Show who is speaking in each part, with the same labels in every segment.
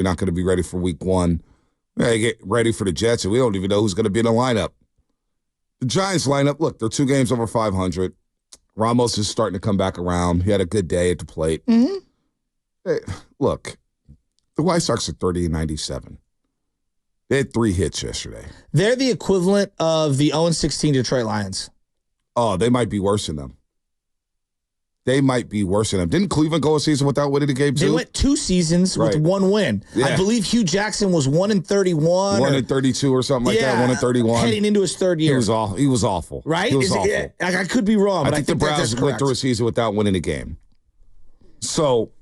Speaker 1: You're not going to be ready for week one. Yeah, get ready for the Jets, and we don't even know who's going to be in the lineup. The Giants lineup, look, they're 2 games over 500. Ramos is starting to come back around. He had a good day at the plate.
Speaker 2: Mm-hmm.
Speaker 1: Hey, look, the White Sox are 30-97. They had 3 hits yesterday.
Speaker 2: They're the equivalent of the 0-16 Detroit Lions.
Speaker 1: Oh, they might be worse than them. Didn't Cleveland go a season without winning a game, too?
Speaker 2: They went 2 seasons with 1 win.
Speaker 1: Yeah.
Speaker 2: I believe Hugh Jackson was 1-31.
Speaker 1: 1-32 or something like that, 1-31.
Speaker 2: Heading into his 3rd year.
Speaker 1: He was awful.
Speaker 2: Right?
Speaker 1: He was awful.
Speaker 2: I could be wrong, but
Speaker 1: I think the Browns went through a season without winning a game. So,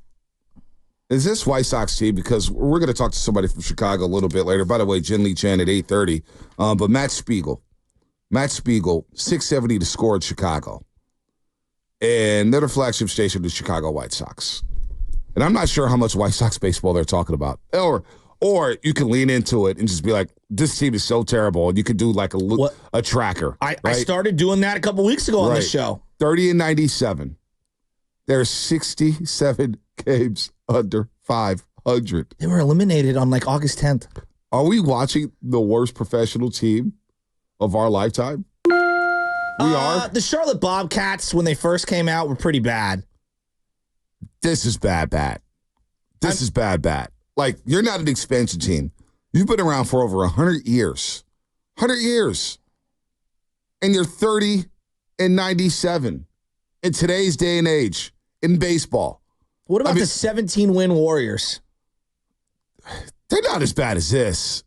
Speaker 1: is this White Sox team, because we're going to talk to somebody from Chicago a little bit later. By the way, Jin Lee Chan at 8:30. But Matt Spiegel, 670 to score in Chicago. And they're the flagship station of the Chicago White Sox. And I'm not sure how much White Sox baseball they're talking about. Or you can lean into it and just be like, this team is so terrible. And you could do like a tracker.
Speaker 2: I started doing that a couple weeks ago on this show.
Speaker 1: 30-97. They're 67 games under 500.
Speaker 2: They were eliminated on like August 10th.
Speaker 1: Are we watching the worst professional team of our lifetime? We are.
Speaker 2: The Charlotte Bobcats, when they first came out, were pretty bad.
Speaker 1: This is bad. This is bad. Like, you're not an expansion team. You've been around for over 100 years. 100 years. And you're 30-97 in today's day and age in baseball.
Speaker 2: What about the 17-win Warriors?
Speaker 1: They're not as bad as this.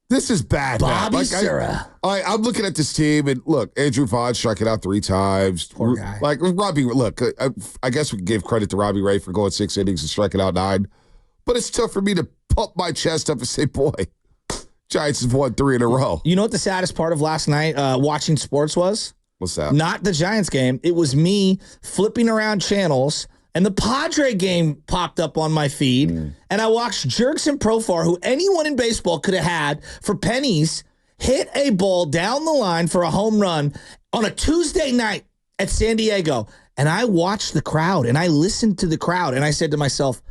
Speaker 1: This is bad.
Speaker 2: Bobby
Speaker 1: Like,
Speaker 2: Sura.
Speaker 1: I'm looking at this team, and look, Andrew Vaughn struck it out 3 times.
Speaker 2: Poor guy.
Speaker 1: Like, Robbie, look, I guess we can give credit to Robbie Ray for going 6 innings and striking out 9. But it's tough for me to pump my chest up and say, boy, Giants have won 3 in a row.
Speaker 2: You know what the saddest part of last night watching sports was?
Speaker 1: What's that?
Speaker 2: Not the Giants game. It was me flipping around channels, and the Padre game popped up on my feed, and I watched Jurickson Profar, who anyone in baseball could have had for pennies, hit a ball down the line for a home run on a Tuesday night at San Diego. And I watched the crowd, and I listened to the crowd, and I said to myself,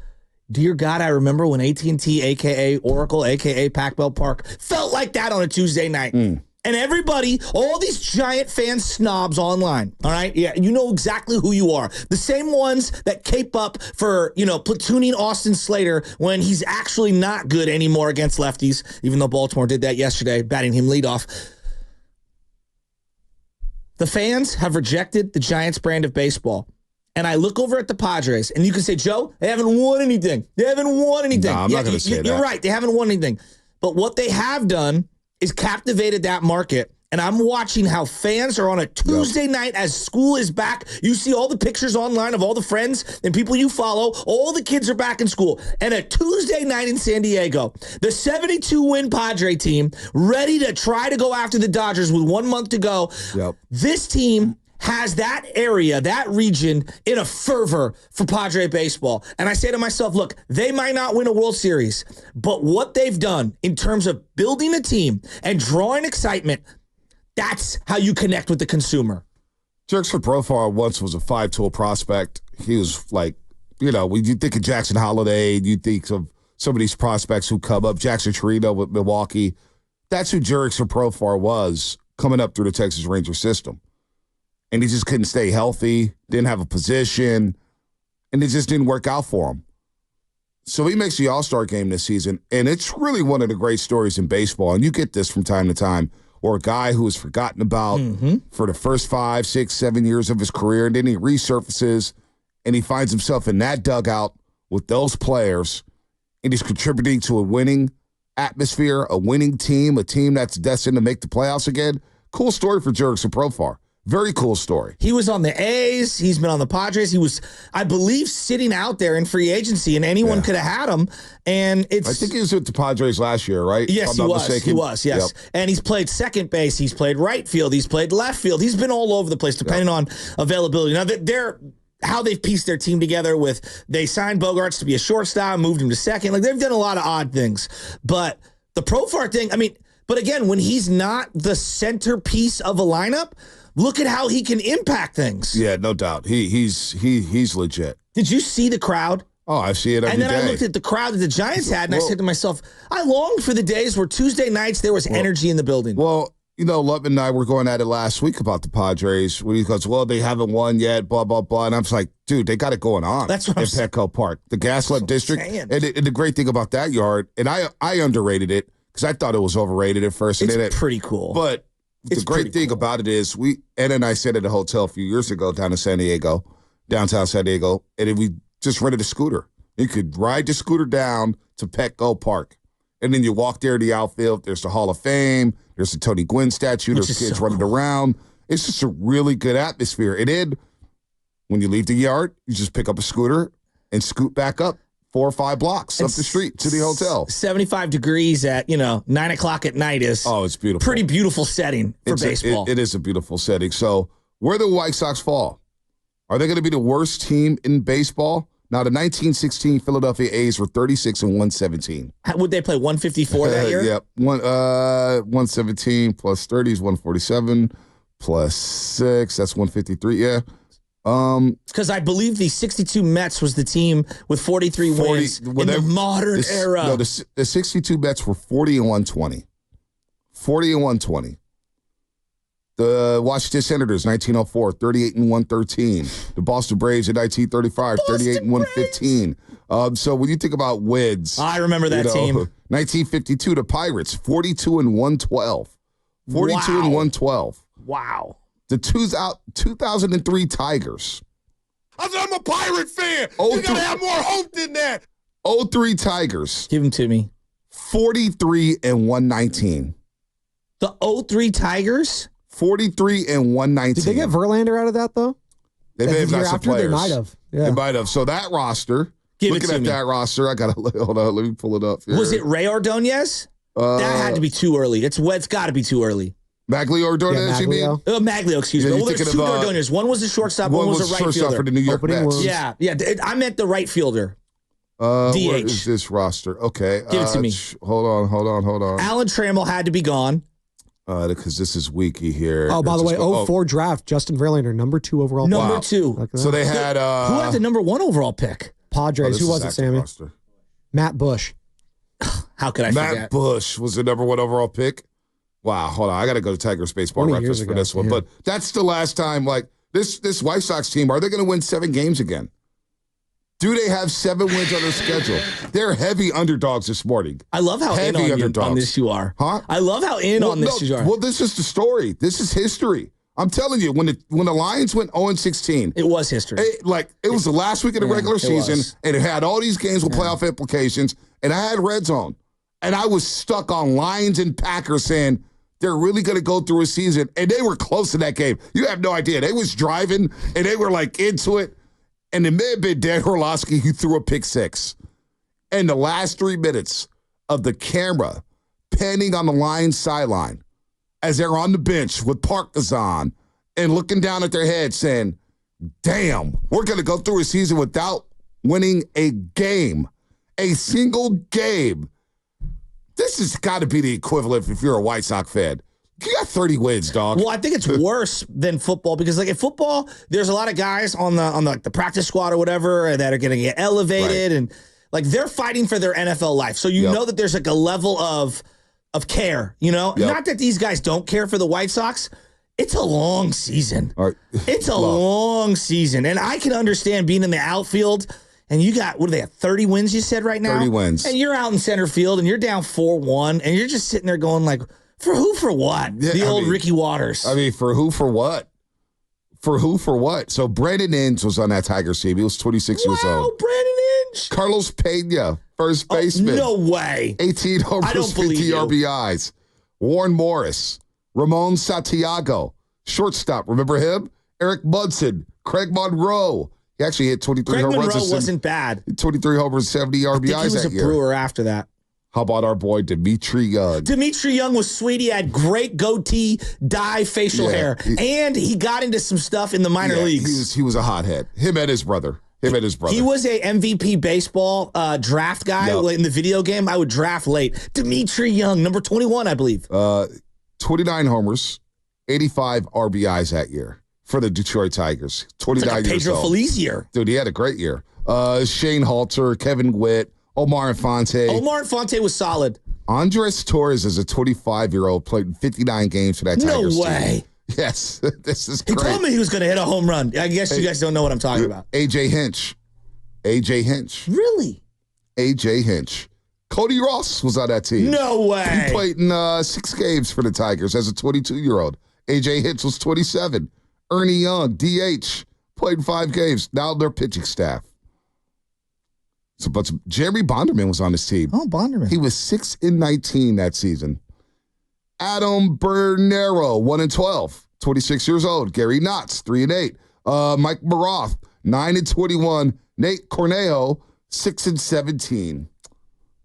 Speaker 2: dear God, I remember when AT&T, a.k.a. Oracle, a.k.a. Pac Bell Park, felt like that on a Tuesday night. And everybody, all these Giant fan snobs online, all right? Yeah, you know exactly who you are. The same ones that cape up for, platooning Austin Slater when he's actually not good anymore against lefties, even though Baltimore did that yesterday, batting him leadoff. The fans have rejected the Giants brand of baseball. And I look over at the Padres, and you can say, Joe, they haven't won anything. No, I'm not going to say that. You're right. They haven't won anything. But what they have done is captivated that market. And I'm watching how fans are on a Tuesday night as school is back. You see all the pictures online of all the friends and people you follow. All the kids are back in school. And a Tuesday night in San Diego, the 72-win Padre team ready to try to go after the Dodgers with 1 month to go.
Speaker 1: Yep.
Speaker 2: This team has that area, that region in a fervor for Padre baseball. And I say to myself, look, they might not win a World Series, but what they've done in terms of building a team and drawing excitement, that's how you connect with the consumer.
Speaker 1: Jurickson Profar once was a 5-tool prospect. He was like, when you think of Jackson Holiday, you think of some of these prospects who come up, Jackson Torino with Milwaukee. That's who Jurickson Profar was coming up through the Texas Rangers system. And he just couldn't stay healthy, didn't have a position, and it just didn't work out for him. So he makes the All-Star game this season, and it's really one of the great stories in baseball. And you get this from time to time, or a guy who was forgotten about for the first 5, 6, 7 years of his career, and then he resurfaces, and he finds himself in that dugout with those players, and he's contributing to a winning atmosphere, a winning team, a team that's destined to make the playoffs again. Cool story for Jurickson Profar. Very cool story.
Speaker 2: He was on the A's. He's been on the Padres. He was, I believe, sitting out there in free agency, and anyone could have had him. And I
Speaker 1: think he was with the Padres last year, right?
Speaker 2: Yes, he was.
Speaker 1: Mistaken.
Speaker 2: He was, yes. Yep. And he's played second base. He's played right field. He's played left field. He's been all over the place, depending on availability. Now, how they've pieced their team together they signed Bogarts to be a shortstop, moved him to second. Like, they've done a lot of odd things. But the Profar thing, but again, when he's not the centerpiece of a lineup, look at how he can impact things.
Speaker 1: Yeah, no doubt. He's legit.
Speaker 2: Did you see the crowd
Speaker 1: Oh, I see it every
Speaker 2: And then
Speaker 1: day.
Speaker 2: I looked at the crowd that the Giants had, and I said to myself, I longed for the days where Tuesday nights there was energy in the building.
Speaker 1: Well, Lutman and I were going at it last week about the Padres. Where he goes, well, they haven't won yet, blah, blah, blah. And I was like, dude, they got it going on.
Speaker 2: That's what I'm saying.
Speaker 1: Petco Park, the Gaslamp District. And the great thing about that yard, and I underrated it because I thought it was overrated at first.
Speaker 2: It's pretty cool.
Speaker 1: But the great thing about it is Ed and I stayed at a hotel a few years ago down in downtown San Diego, and we just rented a scooter. You could ride the scooter down to Petco Park. And then you walk there to the outfield. There's the Hall of Fame. There's the Tony Gwynn statue. There's kids running around. It's just a really good atmosphere. And then when you leave the yard, you just pick up a scooter and scoot back up 4 or 5 blocks up the street to the hotel.
Speaker 2: 75 degrees at, 9 o'clock at night is
Speaker 1: it's beautiful.
Speaker 2: Pretty beautiful setting for baseball.
Speaker 1: It is a beautiful setting. So where do the White Sox fall? Are they going to be the worst team in baseball? Now, the 1916 Philadelphia A's were 36-117.
Speaker 2: Would they play 154 that year?
Speaker 1: Yep. 117 plus 30 is 147 plus 6. That's 153. Yeah.
Speaker 2: Because I believe the 62 Mets was the team with 43 wins in the modern era.
Speaker 1: No, the 62 Mets were 40-120. 40-120. The Washington Senators, 1904, 38-113. The Boston Braves in 1935, 38-115. So when you think about wins,
Speaker 2: I remember that team.
Speaker 1: 1952, the Pirates, 42-112. 42-112.
Speaker 2: Wow.
Speaker 1: The 2003 Tigers. I'm a Pirate fan. You gotta have more hope than that. 03 Tigers.
Speaker 2: Give them to me.
Speaker 1: 43-119.
Speaker 2: The 03 Tigers?
Speaker 1: 43-119.
Speaker 3: Did they get Verlander out of that, though?
Speaker 1: They may have got some players.
Speaker 3: They might have. Yeah.
Speaker 1: They might have. So that roster, looking at that roster, I got to, hold on, let me pull it up here.
Speaker 2: Was it Ray Ordonez? That had to be too early. It's got to be too early.
Speaker 1: Maglio Ordonez, you mean?
Speaker 2: Maglio, excuse me. Well, there's two Ordonez. One was the shortstop, one was the right fielder.
Speaker 1: For the New York Mets.
Speaker 2: Yeah. I meant the right fielder.
Speaker 1: DH. Where is this roster? Okay.
Speaker 2: Give it to me.
Speaker 1: Hold on.
Speaker 2: Alan Trammell had to be gone.
Speaker 1: Because this is Wiki here.
Speaker 3: Oh, by the way, 04 draft, Justin Verlander, number 2 overall.
Speaker 2: Number 2.
Speaker 1: So they had...
Speaker 2: who had the number 1 overall pick?
Speaker 3: Padres. Who was it, Sammy?
Speaker 1: Roster.
Speaker 3: Matt Bush.
Speaker 2: How could I forget?
Speaker 1: Matt Bush was the number 1 overall pick. Wow, hold on. I got to go to Tigers Baseball Reference for this one. Yeah. But that's the last time, this White Sox team, are they going to win 7 games again? Do they have 7 wins on their schedule? They're heavy underdogs this morning.
Speaker 2: I love how in on this you are.
Speaker 1: Huh?
Speaker 2: I love how on this you are.
Speaker 1: Well, this is the story. This is history. I'm telling you, when the Lions went 0-16,
Speaker 2: it was history.
Speaker 1: It was the last week of the regular season, and it had all these games with playoff implications, and I had Red Zone, and I was stuck on Lions and Packers saying they're really going to go through a season, and they were close to that game. You have no idea. They was driving, and they were into it. And it may have been Dan Orlovsky who threw a pick 6. And the last 3 minutes of the camera panning on the Lions sideline as they're on the bench with Partizan and looking down at their head saying, damn, we're going to go through a season without winning a game, a single game. This has got to be the equivalent if you're a White Sox fan. You got 30 wins, dog.
Speaker 2: Well, I think it's worse than football because, in football, there's a lot of guys on the practice squad or whatever that are going to get elevated, and they're fighting for their NFL life. So you know that there's a level of care. Not that these guys don't care for the White Sox. It's a long season.
Speaker 1: Right.
Speaker 2: It's a long season, and I can understand being in the outfield. And you got, what do they have, 30 wins you said right now?
Speaker 1: 30 wins.
Speaker 2: And you're out in center field, and you're down 4-1, and you're just sitting there going for who, for what? Yeah, old Ricky Waters.
Speaker 1: I mean, for who, for what? For who, for what? So Brandon Inge was on that Tigers team. He was 26 years old.
Speaker 2: Wow, Brandon Inge.
Speaker 1: Carlos Pena, first baseman.
Speaker 2: No way.
Speaker 1: 18 homers, 50 RBIs. Warren Morris. Ramon Santiago. Shortstop. Remember him? Eric Munson. Craig Monroe. He actually hit 23 home runs.
Speaker 2: Craig Monroe wasn't bad.
Speaker 1: 23 homers, 70 RBIs that year.
Speaker 2: He was a Brewer after that.
Speaker 1: How about our boy Dimitri Young?
Speaker 2: Dimitri Young was sweet. He had great goatee, dye, facial hair, and he got into some stuff in the minor leagues.
Speaker 1: He was a hothead. Him and his brother. He was
Speaker 2: a MVP baseball draft guy in the video game. I would draft late. Dimitri Young, number 21, I believe.
Speaker 1: 29 homers, 85 RBIs that year for the Detroit Tigers. 29 years old.
Speaker 2: Pedro Feliz year.
Speaker 1: Dude, he had a great year. Shane Halter, Kevin Witt, Omar Infante.
Speaker 2: Omar Infante was solid.
Speaker 1: Andres Torres is a 25-year-old, played 59 games for that Tigers
Speaker 2: No way.
Speaker 1: team. Yes, this is
Speaker 2: He
Speaker 1: great.
Speaker 2: told me he was going to hit a home run. I guess you guys don't know what I'm talking about.
Speaker 1: AJ Hinch.
Speaker 2: Really?
Speaker 1: AJ Hinch. Cody Ross was on that team.
Speaker 2: No way.
Speaker 1: He played in 6 games for the Tigers as a 22-year-old. AJ Hinch was 27. Ernie Young, DH, played in 5 games. Now their pitching staff. But Jerry Bonderman was on this team.
Speaker 2: Oh, Bonderman.
Speaker 1: He was 6-19 that season. Adam Bernero, 1-12, 26 years old. Gary Knotts, 3-8. Mike Maroth, 9-21. Nate Cornejo, 6-17.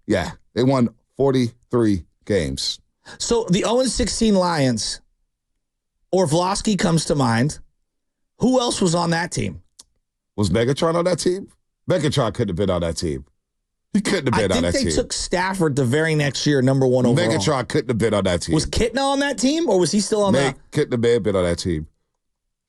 Speaker 1: Yeah, they won 43 games.
Speaker 2: So the 0-16 Lions, Orlovsky comes to mind. Who else was on that team?
Speaker 1: Was Megatron on that team? Megatron couldn't have been on that team. He couldn't have been on that team.
Speaker 2: I think they took Stafford the very next year, number 1 overall.
Speaker 1: Megatron couldn't have been on that team.
Speaker 2: Was Kitna on that team, or was he still on that?
Speaker 1: Couldn't have been on that team.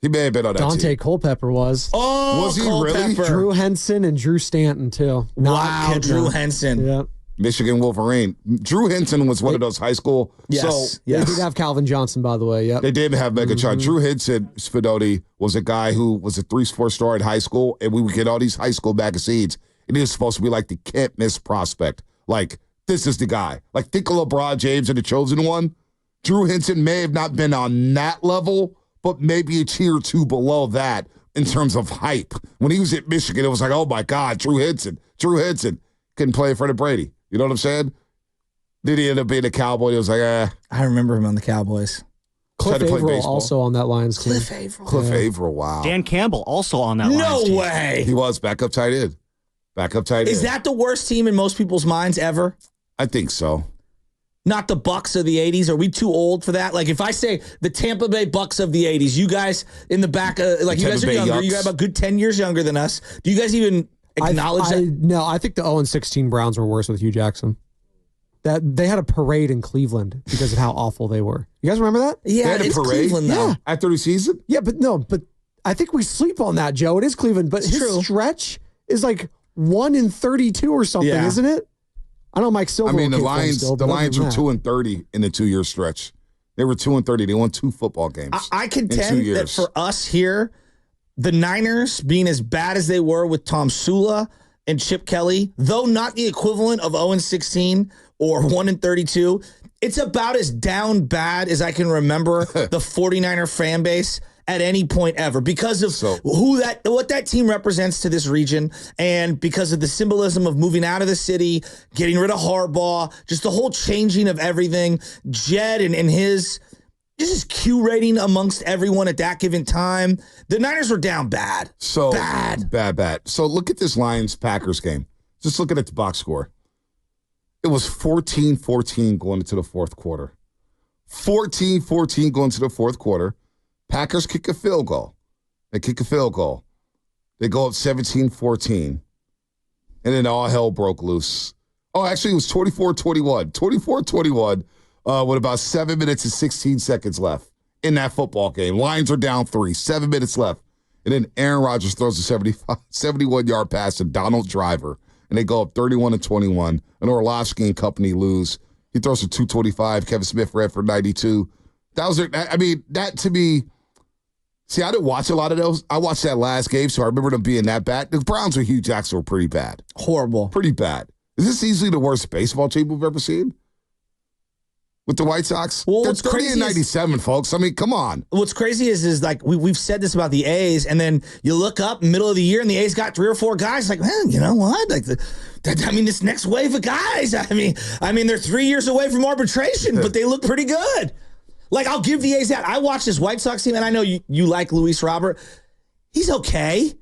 Speaker 1: He may have been on that
Speaker 3: Dante
Speaker 1: team.
Speaker 3: Culpepper was.
Speaker 2: Oh,
Speaker 1: Was he really?
Speaker 3: Drew Henson and Drew Stanton, too.
Speaker 2: Wow,
Speaker 3: Not
Speaker 2: Drew
Speaker 3: Kidna.
Speaker 2: Henson.
Speaker 3: Yeah.
Speaker 1: Michigan Wolverine. Drew Henson was one of those high school.
Speaker 2: Yes,
Speaker 1: So
Speaker 3: They
Speaker 2: yes.
Speaker 3: did have Calvin Johnson, by the way. Yep.
Speaker 1: they did have Megatron. Drew Henson, Spidoti, was a guy who was a 3-4 star in high school, and we would get all these high school magazines, and he was supposed to be like the can't miss prospect. Like, this is the guy. Like, think of LeBron James and the chosen one. Drew Henson may have not been on that level, but maybe a tier or two below that in terms of hype. When he was at Michigan, it was like, oh my God, Drew Henson. Couldn't play in front of Brady. You know what I'm saying? Then he ended up being a Cowboy. He was like,
Speaker 2: I remember him on the Cowboys.
Speaker 3: Cliff
Speaker 1: tried to play
Speaker 3: Averill
Speaker 1: baseball.
Speaker 3: also on that Lions team.
Speaker 2: Cliff Averill.
Speaker 1: Cliff Averill, wow.
Speaker 4: Dan Campbell also on that
Speaker 2: No
Speaker 4: Lions team.
Speaker 2: way.
Speaker 1: He was backup tight end.
Speaker 2: Is that the worst team in most people's minds ever?
Speaker 1: I think so.
Speaker 2: Not the Bucks of the 80s. Are we too old for that? Like, if I say the Tampa Bay Bucks of the 80s, you guys in the back, like, you guys are
Speaker 1: Tampa Bay
Speaker 2: younger.
Speaker 1: Yucks.
Speaker 2: You got about good 10 years younger than us. Do you guys even acknowledge that?
Speaker 3: No, I think the 0-16 Browns were worse with Hugh Jackson. That they had a parade in Cleveland because of how awful they were. You guys remember that?
Speaker 2: Yeah,
Speaker 1: They had a
Speaker 2: it's
Speaker 1: parade?
Speaker 2: Cleveland, though.
Speaker 3: Yeah.
Speaker 1: After the season?
Speaker 3: Yeah, but I think we sleep on that, Joe. It is Cleveland, but his
Speaker 2: true.
Speaker 3: stretch is like 1-32 or something,
Speaker 2: Yeah.
Speaker 3: isn't it? I know Mike Silver.
Speaker 1: I mean, the
Speaker 3: will kick them
Speaker 1: Lions
Speaker 3: still,
Speaker 1: the
Speaker 3: but
Speaker 1: Lions
Speaker 3: other
Speaker 1: were
Speaker 3: than that-
Speaker 1: 2-30 in the 2-year stretch. They were 2-30. They won 2 football games.
Speaker 2: I
Speaker 1: in 2
Speaker 2: contend that
Speaker 1: years.
Speaker 2: for us here, the Niners being as bad as they were with Tom Sula and Chip Kelly, though not the equivalent of 0-16 or 1-32, it's about as down bad as I can remember the 49er fan base at any point ever because of what that team represents to this region and because of the symbolism of moving out of the city, getting rid of Harbaugh, just the whole changing of everything. Jed and his Q rating amongst everyone at that given time. The Niners were down bad.
Speaker 1: So
Speaker 2: Bad.
Speaker 1: So look at this Lions-Packers game. Just look at the box score. It was 14-14 going into the fourth quarter. 14-14 going into the fourth quarter. Packers kick a field goal. They kick a field goal. They go up 17-14. And then all hell broke loose. Oh, actually, it was 24-21. 24-21 with about 7 minutes and 16 seconds left in that football game. Lions are down 3, 7 minutes left. And then Aaron Rodgers throws a 71-yard pass to Donald Driver. And they go up 31-21. And Orlovsky and company lose. He throws for 225. Kevin Smith ran for 92. That to me, see, I didn't watch a lot of those. I watched that last game, so I remember them being that bad. The Browns with Hugh Jackson were pretty bad.
Speaker 2: Horrible.
Speaker 1: Pretty bad. Is this easily the worst baseball team we've ever seen? With the White Sox?
Speaker 2: Well,
Speaker 1: They're
Speaker 2: what's
Speaker 1: 30
Speaker 2: crazy
Speaker 1: and
Speaker 2: is-
Speaker 1: 97, folks. I mean, come on.
Speaker 2: What's crazy is like we've said this about the A's, and then you look up middle of the year, and the A's got 3 or 4 guys. Like, man, you know what? Like, this next wave of guys. I mean, they're 3 years away from arbitration, but they look pretty good. Like, I'll give the A's that. I watched this White Sox team, and I know you like Luis Robert. He's okay.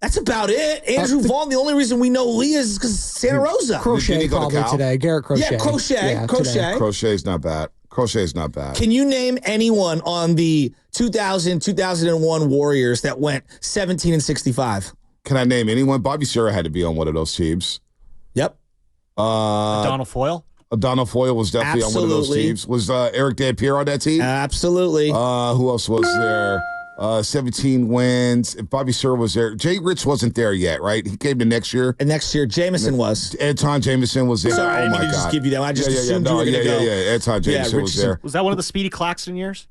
Speaker 2: That's about it. Andrew Vaughn, the only reason we know Lee is because Santa Rosa.
Speaker 1: Did
Speaker 3: Crochet
Speaker 1: he go to
Speaker 3: probably
Speaker 1: Cal?
Speaker 3: today. Garrett Crochet.
Speaker 2: Yeah, Crochet.
Speaker 3: today.
Speaker 1: Crochet's not bad. Crochet's not bad.
Speaker 2: Can you name anyone on the 2000-2001 Warriors that went 17-65?
Speaker 1: Can I name anyone? Bobby Serra had to be on one of those teams.
Speaker 2: Yep.
Speaker 4: Donald Foyle?
Speaker 1: Donald Foyle was definitely on one of those
Speaker 2: Absolutely.
Speaker 1: teams. Was Eric Dampier on that team?
Speaker 2: Absolutely.
Speaker 1: Who else was there? 17 wins. If Bobby Sir was there, Jay Rich wasn't there yet, right? He came to next year.
Speaker 2: And next year, Jameson was.
Speaker 1: Anton Jameson was there.
Speaker 2: Sorry, I
Speaker 1: oh
Speaker 2: didn't
Speaker 1: my
Speaker 2: mean to
Speaker 1: God!
Speaker 2: just give you that. I just assumed you
Speaker 1: No,
Speaker 2: were going to go.
Speaker 1: Anton Jameson was there.
Speaker 4: Was that one of the Speedy Claxton years?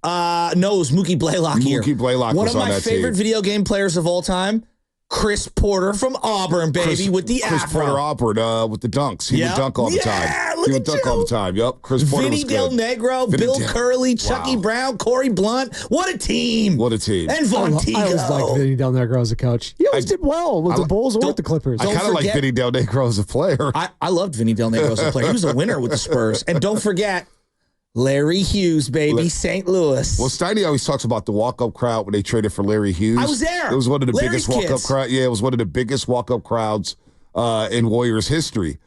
Speaker 2: No, it was Mookie Blaylock here.
Speaker 1: Mookie Blaylock
Speaker 2: One
Speaker 1: was
Speaker 2: of
Speaker 1: on
Speaker 2: my
Speaker 1: that
Speaker 2: favorite
Speaker 1: team.
Speaker 2: video game players of all time, Chris Porter from Auburn, baby, with the
Speaker 1: Chris
Speaker 2: afro.
Speaker 1: Porter Auburn with the dunks. He
Speaker 2: Yep.
Speaker 1: would dunk all the time.
Speaker 2: Yeah, look
Speaker 1: He would
Speaker 2: at
Speaker 1: dunk
Speaker 2: you.
Speaker 1: all the time. Yep. Chris Porter
Speaker 2: Vinny
Speaker 1: was
Speaker 2: Del
Speaker 1: good.
Speaker 2: Negro,
Speaker 1: Vinny
Speaker 2: Bill
Speaker 1: Del-
Speaker 2: Curley, Chucky
Speaker 1: Wow.
Speaker 2: Brown, Corey Blunt. What a team.
Speaker 1: What a team.
Speaker 2: And
Speaker 3: I
Speaker 2: Vontigo.
Speaker 3: always liked Vinny Del Negro as a coach. He always did well with the Bulls or with the Clippers.
Speaker 1: I kind of like
Speaker 2: forget-
Speaker 1: Vinny Del Negro as a player.
Speaker 2: I loved Vinny Del Negro as a player. He was a winner with the Spurs. And don't forget, Larry Hughes, baby, St. Louis.
Speaker 1: Well, Steiny always talks about the walk-up crowd when they traded for Larry Hughes.
Speaker 2: I was there.
Speaker 1: It was one of the
Speaker 2: Larry's
Speaker 1: biggest walk-up
Speaker 2: kids.
Speaker 1: crowd. Yeah, it was one of the biggest walk-up crowds in Warriors history.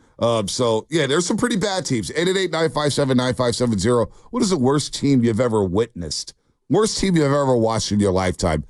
Speaker 1: So, yeah, there's some pretty bad teams. 888-957-9570. What is the worst team you've ever witnessed? Worst team you've ever watched in your lifetime?